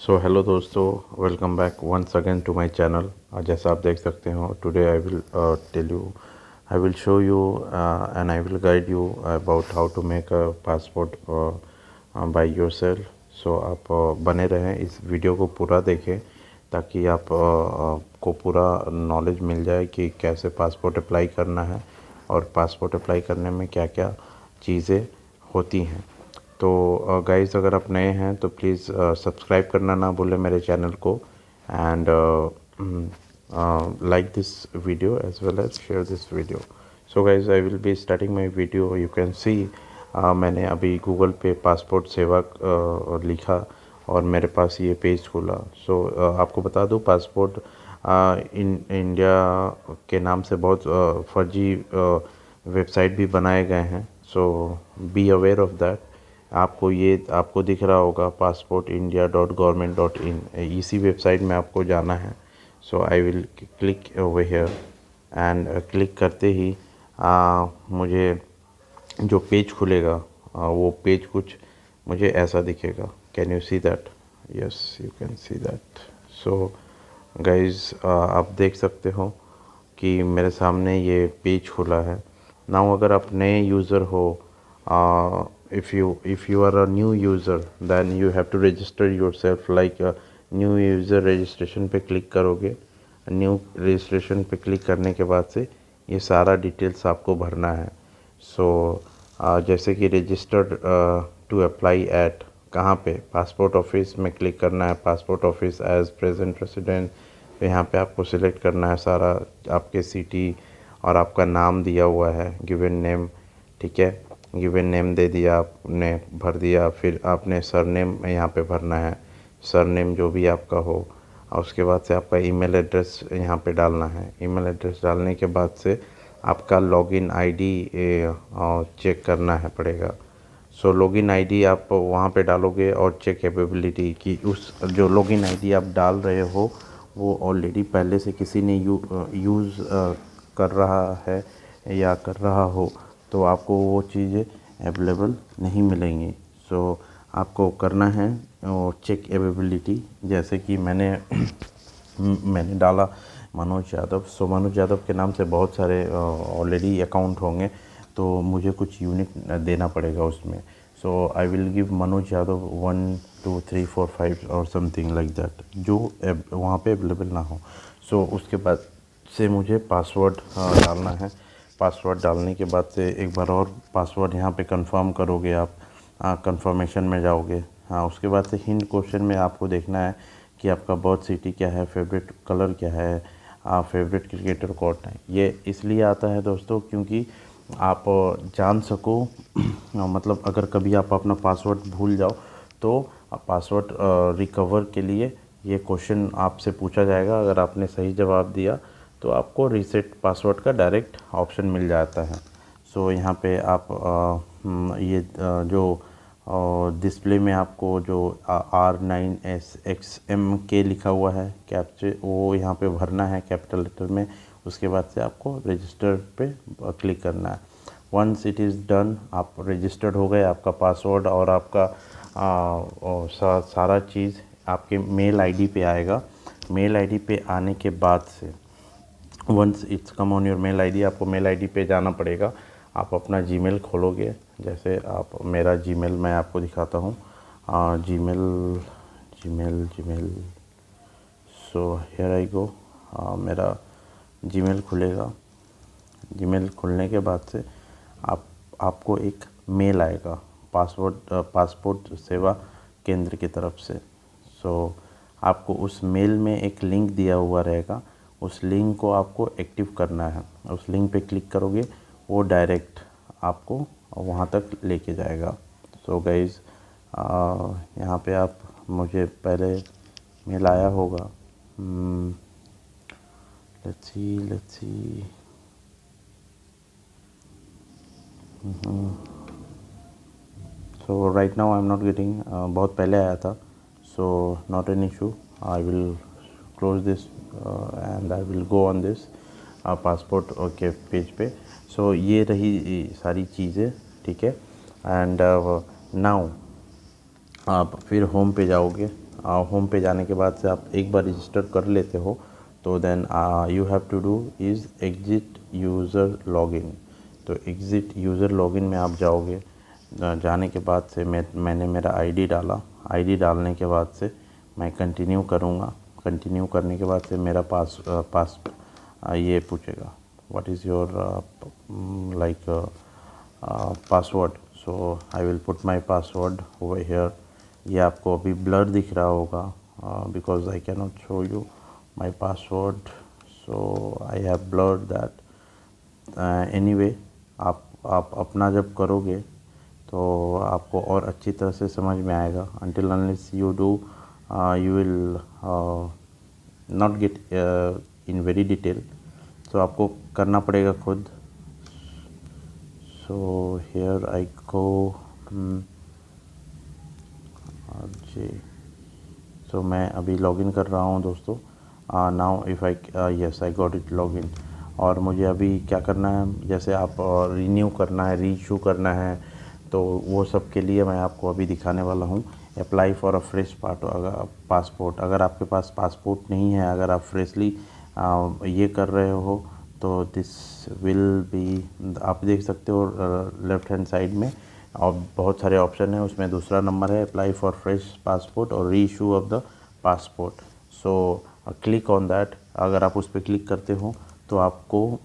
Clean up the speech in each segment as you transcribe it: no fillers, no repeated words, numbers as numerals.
सो hello दोस्तों, welcome back once again to my channel. जैसा आप देख सकते हो, today I will tell you, I will show you and I will guide you about how to make a passport by yourself. So आप बने रहें, इस वीडियो को पूरा देखें ताकि आप को पूरा नॉलेज मिल जाए कि कैसे पासपोर्ट अप्लाई करना है और पासपोर्ट अप्लाई करने में क्या क्या चीज़ें होती हैं। तो गाइस, अगर आप नए हैं तो प्लीज़ सब्सक्राइब करना ना भूलें मेरे चैनल को and like this video as well as share this video. So guys, I will be starting my video. You can see मैंने अभी गूगल पे पासपोर्ट सेवा लिखा और मेरे पास ये पेज खुला। सो आपको बता दूं, पासपोर्ट इन इंडिया के नाम से बहुत फर्जी वेबसाइट भी बनाए गए हैं। सो बी अवेयर ऑफ दैट। आपको दिख रहा होगा passportindia.government.in, इसी वेबसाइट में आपको जाना है। So I will click over here and click करते ही मुझे जो पेज खुलेगा वो पेज कुछ मुझे ऐसा दिखेगा। Can you see that? Yes, you can see that. So guys, आप देख सकते हो कि मेरे सामने ये पेज खुला है। नाउ अगर आप नए यूज़र हो, if you are a new user, then you have to register yourself like a new user registration पे क्लिक करोगे। न्यू रजिस्ट्रेशन पे क्लिक करने के बाद से ये सारा डिटेल्स आपको भरना है। सो जैसे कि रजिस्टर्ड टू अप्लाई एट, कहाँ पे? पासपोर्ट ऑफिस में क्लिक करना है। Passport office as present resident, तो यहाँ पे आपको सिलेक्ट करना है सारा, आपके सिटी और आपका नाम दिया हुआ है, गिवन नेम। ठीक है, गिवन नेम दे दिया, आपने भर दिया। फिर आपने सरनेम यहाँ पे भरना है, सरनेम जो भी आपका हो। और उसके बाद से आपका ईमेल एड्रेस यहाँ पे डालना है। ईमेल एड्रेस डालने के बाद से आपका लॉगिन आईडी चेक करना है पड़ेगा। सो लॉगिन आईडी आप वहाँ पे डालोगे और चेक कैपेबिलिटी कि उस जो लॉगिन आईडी आप डाल रहे हो वो ऑलरेडी पहले से किसी ने यूज़ कर रहा है या कर रहा हो, तो आपको वो चीज़ें अवेलेबल नहीं मिलेंगी। सो आपको करना है और चेक अवेलेबिलिटी, जैसे कि मैंने डाला मनोज यादव। सो मनोज यादव के नाम से बहुत सारे ऑलरेडी अकाउंट होंगे, तो मुझे कुछ यूनिक देना पड़ेगा उसमें। So I will give Manoj Yadav 1 2 3 4 5 और समथिंग लाइक दैट, जो वहाँ पे अवेलेबल ना हो। सो उसके बाद से मुझे पासवर्ड डालना है। पासवर्ड डालने के बाद से एक बार और पासवर्ड यहाँ पे कंफर्म करोगे आप, कंफर्मेशन में जाओगे। हाँ, उसके बाद से हिंट क्वेश्चन में आपको देखना है कि आपका बर्थ सिटी क्या है, फेवरेट कलर क्या है, फेवरेट क्रिकेटर कौन है। ये इसलिए आता है दोस्तों क्योंकि आप जान सको मतलब अगर कभी आप अपना पासवर्ड भूल जाओ तो पासवर्ड रिकवर के लिए ये क्वेश्चन आपसे पूछा जाएगा। अगर आपने सही जवाब दिया तो आपको रीसेट पासवर्ड का डायरेक्ट ऑप्शन मिल जाता है। सो यहाँ पे आप जो डिस्प्ले में आपको जो R9SXMK लिखा हुआ है कैप्चे, वो यहाँ पे भरना है कैपिटल लेटर में। उसके बाद से आपको रजिस्टर पे क्लिक करना है। वंस इट इज़ डन, आप रजिस्टर्ड हो गए। आपका पासवर्ड और आपका सारा चीज़ आपके मेल आईडी पे आएगा। मेल आईडी पे आने के बाद से once it's come on your mail ID, आपको मेल आईडी पे जाना पड़ेगा। आप अपना जीमेल खोलोगे। जैसे आप मेरा जीमेल मैं आपको दिखाता हूँ। Gmail Gmail Gmail so here I go. मेरा जीमेल खुलेगा। जीमेल खुलने के बाद से आपको एक मेल आएगा पासपोर्ट सेवा केंद्र की तरफ से। सो आपको उस मेल में एक लिंक दिया हुआ रहेगा, उस लिंक को आपको एक्टिव करना है। उस लिंक पे क्लिक करोगे, वो डायरेक्ट आपको वहाँ तक लेके जाएगा। सो गाइज़, यहाँ पे आप मुझे पहले मेल आया होगा। Let's see. So right now I am not getting, बहुत पहले आया था। So not an issue, I will close this and I will go on this passport के पेज पे। सो ये रही सारी चीज़ें, ठीक है। एंड नाउ आप फिर होम पे जाओगे। होम पे जाने के बाद से आप एक बार रजिस्टर कर लेते हो तो then you have to do is exit user login. तो एग्जिट यूज़र लॉगिन में आप जाओगे, जाने के बाद से मैंने मेरा आईडी डाला। आईडी डालने के बाद से मैं कंटिन्यू करूँगा। कंटिन्यू करने के बाद से मेरा ये पूछेगा what is your like password. So I will put my password over here. ये आपको अभी ब्लर दिख रहा होगा because I can not show you my password, so I have blurred that. Anyway आप अपना जब करोगे तो आपको और अच्छी तरह से समझ में आएगा। until unless you do you will not get in very detail, तो आपको करना पड़ेगा खुद। so here I go ji. so मैं अभी लॉगिन कर रहा हूँ दोस्तों। Now if I yes I got it login. और मुझे अभी क्या करना है, जैसे आप रिन्यू करना है, रीइशू करना है, तो वो सब के लिए मैं आपको अभी दिखाने वाला हूँ। Apply for a fresh passport. अगर आपके पास पासपोर्ट नहीं है, अगर आप फ्रेशली ये कर रहे हो तो दिस विल बी, आप देख सकते हो लेफ्ट हैंड साइड में और बहुत सारे ऑप्शन है, उसमें दूसरा नंबर है अप्लाई फॉर फ्रेश पासपोर्ट और री issue of the passport. So click on that. अगर आप उस पर क्लिक करते हो तो आपको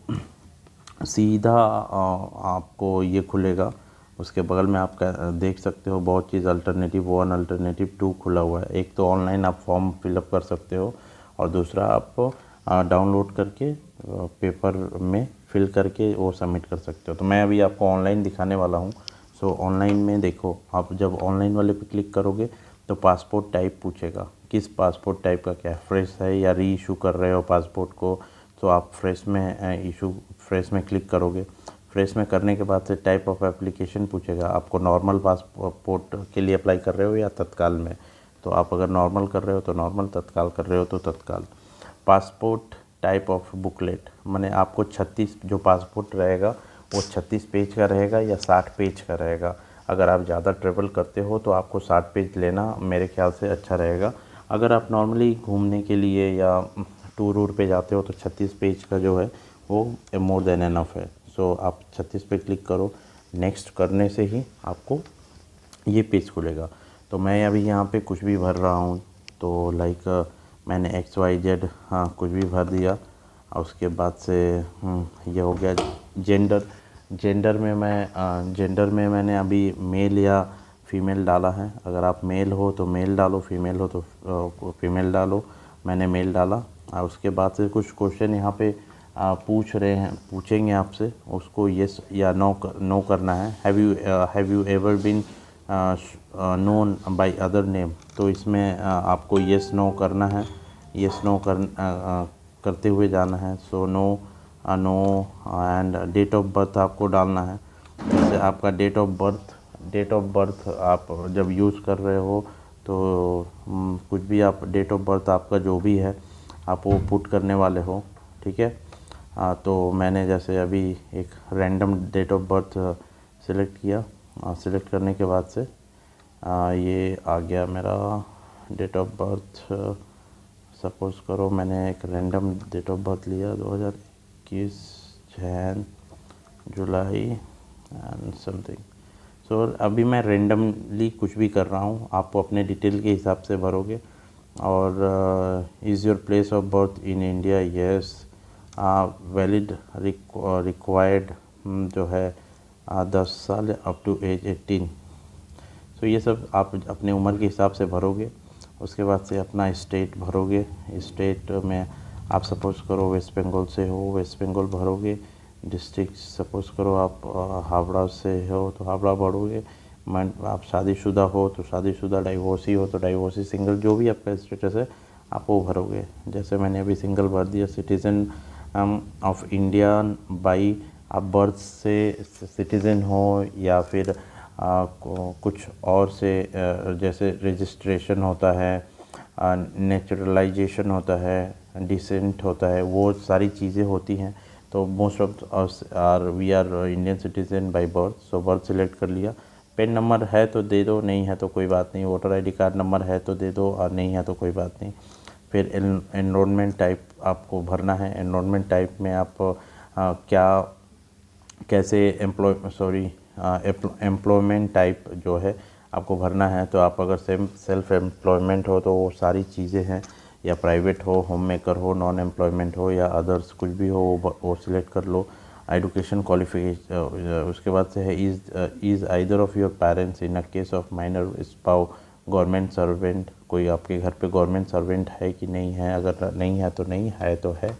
सीधा आपको ये खुलेगा। उसके बगल में आप देख सकते हो बहुत चीज़, अल्टरनेटिव 1 अल्टरनेटिव 2 खुला हुआ है। एक तो ऑनलाइन आप फॉर्म फिलअप कर सकते हो और दूसरा आप डाउनलोड करके पेपर में फिल करके वो सबमिट कर सकते हो। तो मैं अभी आपको ऑनलाइन दिखाने वाला हूँ। सो ऑनलाइन में देखो, आप जब ऑनलाइन वाले पे क्लिक करोगे तो पासपोर्ट टाइप पूछेगा, किस पासपोर्ट टाइप का क्या है, फ्रेश है या री इशू कर रहे हो पासपोर्ट को। तो आप फ्रेश में क्लिक करोगे। फ्रेश में करने के बाद से टाइप ऑफ एप्लीकेशन पूछेगा, आपको नॉर्मल पासपोर्ट के लिए अप्लाई कर रहे हो या तत्काल में। तो आप अगर नॉर्मल कर रहे हो तो नॉर्मल, तत्काल कर रहे हो तो तत्काल। पासपोर्ट टाइप ऑफ बुकलेट, माने आपको 36 जो पासपोर्ट रहेगा वो 36 पेज का रहेगा या 60 पेज का रहेगा। अगर आप ज़्यादा ट्रेवल करते हो तो आपको 60 पेज लेना मेरे ख्याल से अच्छा रहेगा। अगर आप नॉर्मली घूमने के लिए या टूर पे जाते हो तो 36 पेज का जो है वो मोर देन एनफ है। सो आप 36 पे क्लिक करो। नेक्स्ट करने से ही आपको ये पेज खुलेगा। तो मैं अभी यहाँ पे कुछ भी भर रहा हूँ, तो लाइक मैंने XYZ कुछ भी भर दिया। और उसके बाद से ये हो गया जेंडर में मैंने अभी मेल या फीमेल डाला है। अगर आप मेल हो तो मेल डालो, फीमेल हो तो फीमेल डालो। मैंने मेल डाला। और उसके बाद से कुछ क्वेश्चन यहाँ पे पूछेंगे आपसे, उसको यस या नो करना है। Have you ever been known by other name, तो इसमें आपको यस नो करना है। यस नो करते हुए जाना है। So no and date of birth आपको डालना है। जैसे आपका डेट ऑफ बर्थ आप जब यूज़ कर रहे हो तो कुछ भी आप डेट ऑफ बर्थ आपका जो भी है आप वो पुट करने वाले हो, ठीक है। तो मैंने जैसे अभी एक random date of birth select किया। सिलेक्ट करने के बाद से ये आ गया मेरा डेट ऑफ बर्थ। सपोज़ करो मैंने एक रैंडम डेट ऑफ बर्थ लिया 2021 जैन जुलाई एंड समथिंग। सो अभी मैं रैंडमली कुछ भी कर रहा हूँ, आपको अपने डिटेल के हिसाब से भरोगे। और is your place of birth in India, yes. Valid required जो है 10 साल अप टू एज 18। सो ये सब आप अपने उम्र के हिसाब से भरोगे। उसके बाद से अपना स्टेट भरोगे। स्टेट में आप सपोज़ करो वेस्ट बंगाल से हो, वेस्ट बंगाल भरोगे। डिस्ट्रिक्ट सपोज़ करो आप हावड़ा से हो तो हावड़ा भरोगे। आप शादीशुदा हो तो शादीशुदा, डाइवोर्सी हो तो डाइवोर्सी, सिंगल, जो भी आपका स्टेटस है आप वो भरोगे। जैसे मैंने अभी सिंगल भर दिया। सिटीज़न ऑफ इंडिया बाई, आप बर्थ से सिटीज़न हो या फिर कुछ और से जैसे रजिस्ट्रेशन होता है, नेचुरलाइजेशन होता है, डिसेंट होता है, वो सारी चीज़ें होती हैं। तो most of us we are Indian citizen by birth. So birth select कर लिया। पेन नंबर है तो दे दो, नहीं है तो कोई बात नहीं। वोटर आईडी कार्ड नंबर है तो दे दो और नहीं है तो कोई बात नहीं। फिर एनरोलमेंट टाइप आपको भरना है। एनरोलमेंट टाइप में आप क्या कैसे एम्प्लॉयमेंट टाइप जो है आपको भरना है। तो आप अगर सेल्फ एम्प्लॉयमेंट हो तो वो सारी चीज़ें हैं, या प्राइवेट हो, होम मेकर हो, नॉन एम्प्लॉयमेंट हो या अदर्स कुछ भी हो, वो सिलेक्ट कर लो। एजुकेशन क्वालिफिकेशन उसके बाद से है is either of your parents in a case of minor spouse government servant. कोई आपके घर पे गवर्नमेंट सर्वेंट है कि नहीं है, अगर नहीं है तो नहीं है तो है,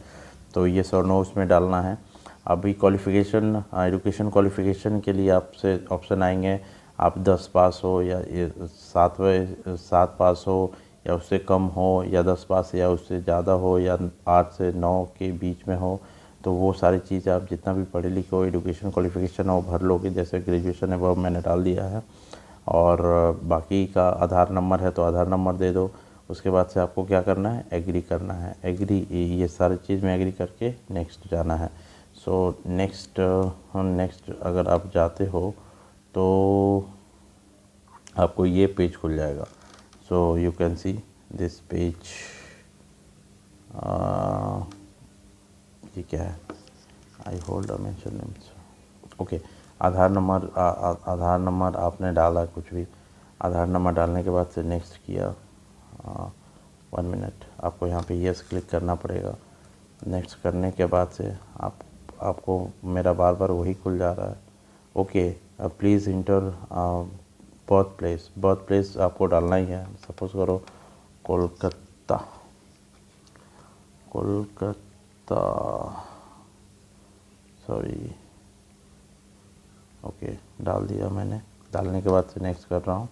तो ये और नो उसमें डालना है। अभी क्वालिफ़िकेशन एजुकेशन क्वालिफ़िकेशन के लिए आपसे ऑप्शन आएंगे, आप 10 पास हो या 7 पास हो या उससे कम हो, या 10 पास या उससे ज़्यादा हो, या 8 से 9 के बीच में हो। तो वो सारी चीज़ आप जितना भी पढ़े लिखे हो, एजुकेशन क्वालिफ़िकेशन हो भर लोगे। जैसे ग्रेजुएशन है वो मैंने डाल दिया है। और बाकी का आधार नंबर है तो आधार नंबर दे दो। उसके बाद से आपको क्या करना है, एग्री करना है। एग्री, ये सारी चीज़ में एग्री करके नेक्स्ट जाना है। सो नेक्स्ट अगर आप जाते हो तो आपको ये पेज खुल जाएगा। So you can see this page. ये क्या है, I hold a mention names. Okay, Aadhaar number आपने डाला कुछ भी। आधार नंबर डालने के बाद से नेक्स्ट किया। 1 मिनट, आपको यहाँ पे यस क्लिक करना पड़ेगा। नेक्स्ट करने के बाद से आपको मेरा बार बार वही खुल जा रहा है। Okay, please inter birth place आपको डालना ही है। सपोज करो कोलकाता, सॉरी, ओके डाल दिया मैंने। डालने के बाद से नेक्स्ट कर रहा हूँ।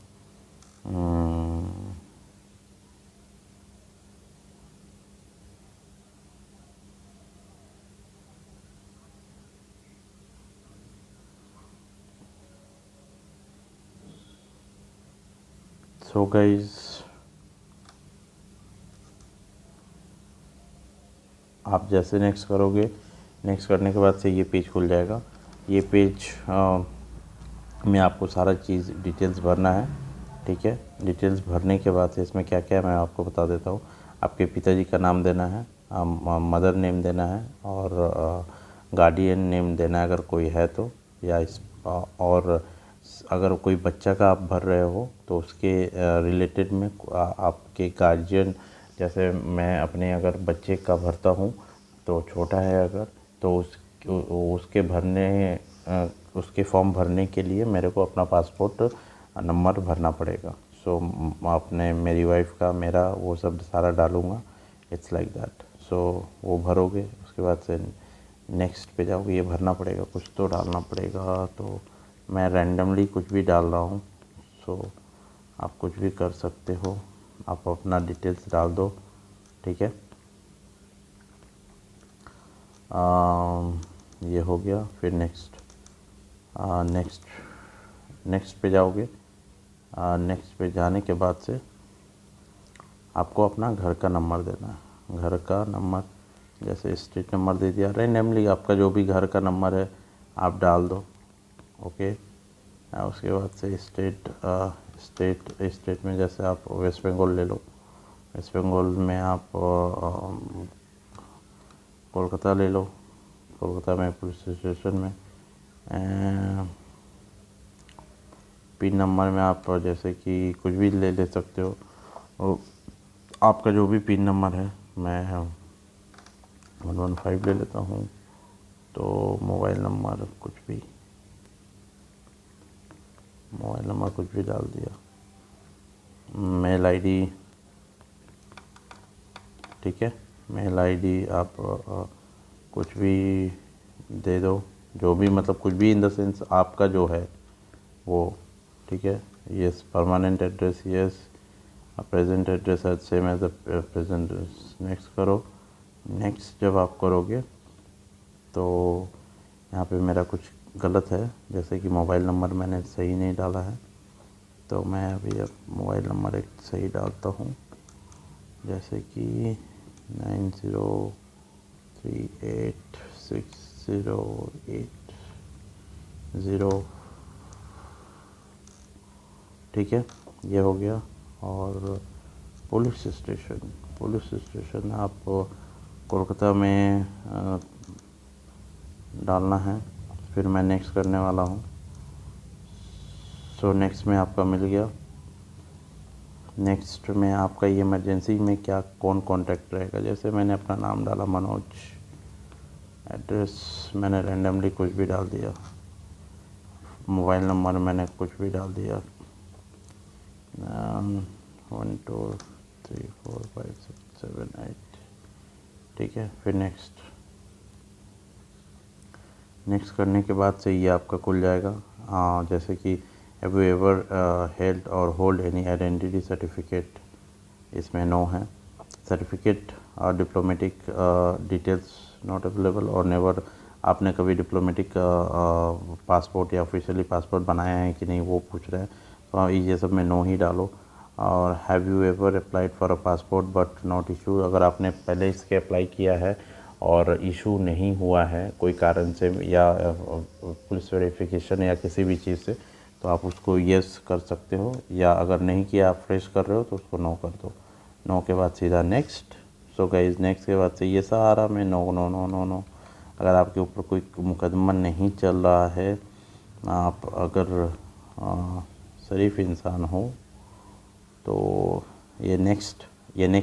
सो गाइज, आप जैसे नेक्स्ट करोगे, नेक्स्ट करने के बाद से ये पेज खुल जाएगा। ये पेज में आपको सारा चीज़ डिटेल्स भरना है, ठीक है। डिटेल्स भरने के बाद से इसमें क्या क्या है मैं आपको बता देता हूँ। आपके पिताजी का नाम देना है, मदर नेम देना है, और गार्डियन नेम देना है अगर कोई है तो, या और अगर कोई बच्चा का आप भर रहे हो तो उसके रिलेटेड में आपके गार्जियन, जैसे मैं अपने अगर बच्चे का भरता हूँ तो छोटा है अगर, तो उसके उसके फॉर्म भरने के लिए मेरे को अपना पासपोर्ट नंबर भरना पड़ेगा। सो आपने मेरी वाइफ का, मेरा, वो सब सारा डालूँगा। It's like that. सो वो भरोगे, उसके बाद से नेक्स्ट पे जाओगे। ये भरना पड़ेगा, कुछ तो डालना पड़ेगा। तो मैं रैंडमली कुछ भी डाल रहा हूँ। सो आप कुछ भी कर सकते हो, आप अपना डिटेल्स डाल दो, ठीक है। ये हो गया। फिर नेक्स्ट पे जाओगे। नेक्स्ट पे जाने के बाद से आपको अपना घर का नंबर देना है। घर का नंबर, जैसे स्ट्रीट नंबर दे दिया, रैंडमली आपका जो भी घर का नंबर है आप डाल दो, ओके। उसके बाद से स्टेट में जैसे आप वेस्ट बंगाल ले लो। वेस्ट बंगाल में आप कोलकाता ले लो। कोलकाता में पुलिस स्टेशन में पिन नंबर में आप जैसे कि कुछ भी ले सकते हो, और आपका जो भी पिन नंबर है, मैं 115 ले लेता हूँ। तो मोबाइल नंबर कुछ भी डाल दिया। मेल आईडी, ठीक है। मेल आईडी आप कुछ भी दे दो, जो भी, मतलब कुछ भी इन द सेंस आपका जो है वो, ठीक है। Yes, permanent address, yes. Present address है same as the present. Next करो। नेक्स्ट जब आप करोगे तो यहाँ पे मेरा कुछ गलत है, जैसे कि मोबाइल नंबर मैंने सही नहीं डाला है, तो मैं अभी अब मोबाइल नंबर एक सही डालता हूँ, जैसे कि 90386080। ठीक है, ये हो गया। और पुलिस स्टेशन आप कोलकाता में डालना है। फिर मैं नेक्स्ट करने वाला हूँ। सो नेक्स्ट में आपका मिल गया। नेक्स्ट में आपका ये इमरजेंसी में क्या कौन कांटेक्ट रहेगा, जैसे मैंने अपना नाम डाला मनोज, एड्रेस मैंने रैंडमली कुछ भी डाल दिया, मोबाइल नंबर मैंने कुछ भी डाल दिया, 1 2 3 4 5 6 7 8, ठीक है। फिर नेक्स्ट करने के बाद से ये आपका खुल जाएगा। जैसे कि हैव यू एवर हेल्ड और होल्ड एनी आइडेंटिटी सर्टिफिकेट, इसमें नो है। सर्टिफिकेट और डिप्लोमेटिक डिटेल्स नॉट अवेलेबल, और नेवर, आपने कभी डिप्लोमेटिक पासपोर्ट या ऑफिशियली पासपोर्ट बनाया है कि नहीं वो पूछ रहे हैं, तो ये सब में नो ही डालो। और have you ever applied for a passport but not issue, अगर आपने पहले इसके अप्लाई किया है और इशू नहीं हुआ है कोई कारण से, या पुलिस वेरिफिकेशन या किसी भी चीज़ से, तो आप उसको येस कर सकते हो, या अगर नहीं किया आप फ्रेश कर रहे हो तो उसको नो कर दो। नो के बाद सीधा नेक्स्ट। सो गाइस नेक्स्ट के बाद से ये सारा में no no no no no. अगर आपके ऊपर कोई मुकदमा नहीं चल रहा है, आप अगर शरीफ इंसान हो, तो ये नेक्स्ट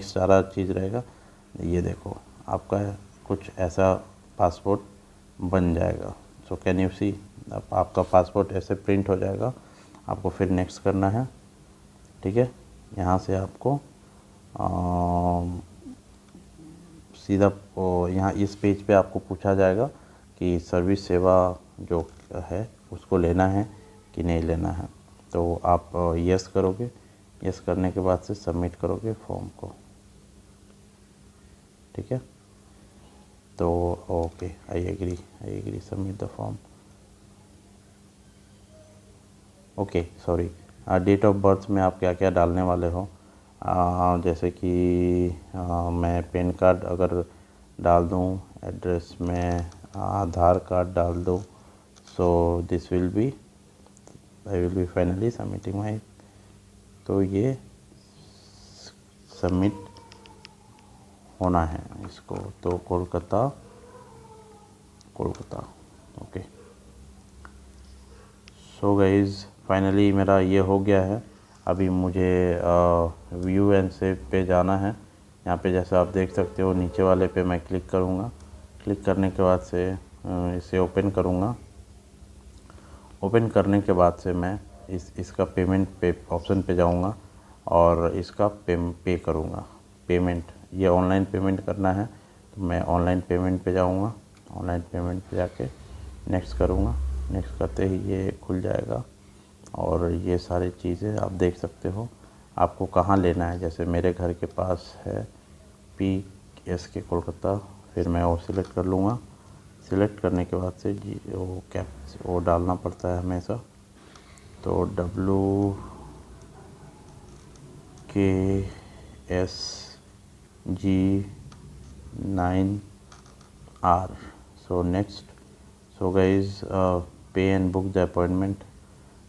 सारा चीज़ रहेगा। ये देखो आपका कुछ ऐसा पासपोर्ट बन जाएगा। सो कैन यू सी, आपका पासपोर्ट ऐसे प्रिंट हो जाएगा। आपको फिर नेक्स्ट करना है, ठीक है। यहाँ से आपको सीधा यहाँ इस पेज पे आपको पूछा जाएगा कि सर्विस सेवा जो है उसको लेना है कि नहीं लेना है, तो आप यस करोगे। यस करने के बाद से सबमिट करोगे फॉर्म को, ठीक है। तो okay, I agree submit the form. Okay sorry, date of birth में आप क्या क्या डालने वाले हो, जैसे कि मैं पैन कार्ड अगर डाल दूँ, एड्रेस में आधार कार्ड डाल दूँ, so this will be, I will be finally submitting my, तो ये सबमिट होना है इसको। तो Kolkata, okay. So guys finally मेरा ये हो गया है। अभी मुझे व्यू एंड सेव पे जाना है। यहाँ पे जैसे आप देख सकते हो नीचे वाले पे मैं क्लिक करूँगा। क्लिक करने के बाद से इसे ओपन करूँगा। ओपन करने के बाद से मैं इसका पेमेंट पे ऑप्शन पे जाऊँगा और इसका पे करूँगा। पेमेंट, ये ऑनलाइन पेमेंट करना है, तो मैं ऑनलाइन पेमेंट पे जाऊँगा। ऑनलाइन पेमेंट पे जाके नेक्स्ट करूँगा। नेक्स्ट करते ही ये खुल जाएगा और ये सारी चीज़ें आप देख सकते हो। आपको कहाँ लेना है, जैसे मेरे घर के पास है PSK कोलकाता, फिर मैं वो सिलेक्ट कर लूँगा। सिलेक्ट करने के बाद से जी वो डालना पड़ता है हमेशा, तो WKSG9R। So next. So guys पे एंड बुक द अपॉइंटमेंट,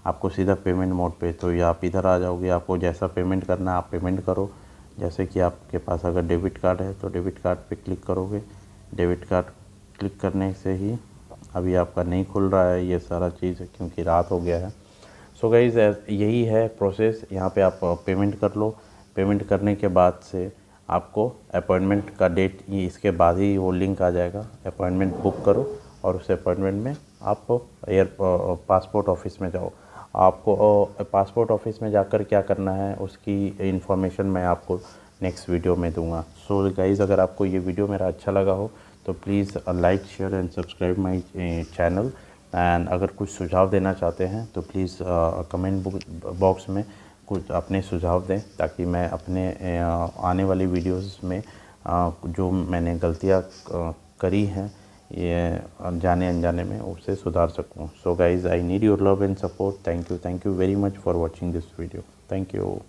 आपको सीधा पेमेंट मोड पे, तो ये आप इधर आ जाओगे। आपको जैसा पेमेंट करना है आप पेमेंट करो। जैसे कि आपके पास अगर डेबिट कार्ड है तो डेबिट कार्ड पे क्लिक करोगे। डेबिट कार्ड क्लिक करने से ही अभी आपका नहीं खुल रहा है ये सारा चीज़, क्योंकि रात हो गया है। सो गाइज़ यही है प्रोसेस। यहाँ पे आप पेमेंट कर लो। पेमेंट करने के बाद से आपको अपॉइंटमेंट का डेट, ये इसके बाद ही वो लिंक आ जाएगा। अपॉइंटमेंट बुक करो और उस अपॉइंटमेंट में आप पासपोर्ट ऑफिस में जाओ। आपको पासपोर्ट ऑफिस में जाकर क्या करना है उसकी इन्फॉर्मेशन मैं आपको नेक्स्ट वीडियो में दूंगा। सो गाइज़ अगर आपको ये वीडियो मेरा अच्छा लगा हो तो please like share and subscribe my channel. And अगर कुछ सुझाव देना चाहते हैं तो प्लीज़ कमेंट बॉक्स में कुछ अपने सुझाव दें, ताकि मैं अपने आने वाली वीडियोस में जो मैंने गलतियाँ करी हैं ये जाने अनजाने में उसे सुधार सकूं। So guys I need your love and support. Thank you very much for watching this video. Thank you.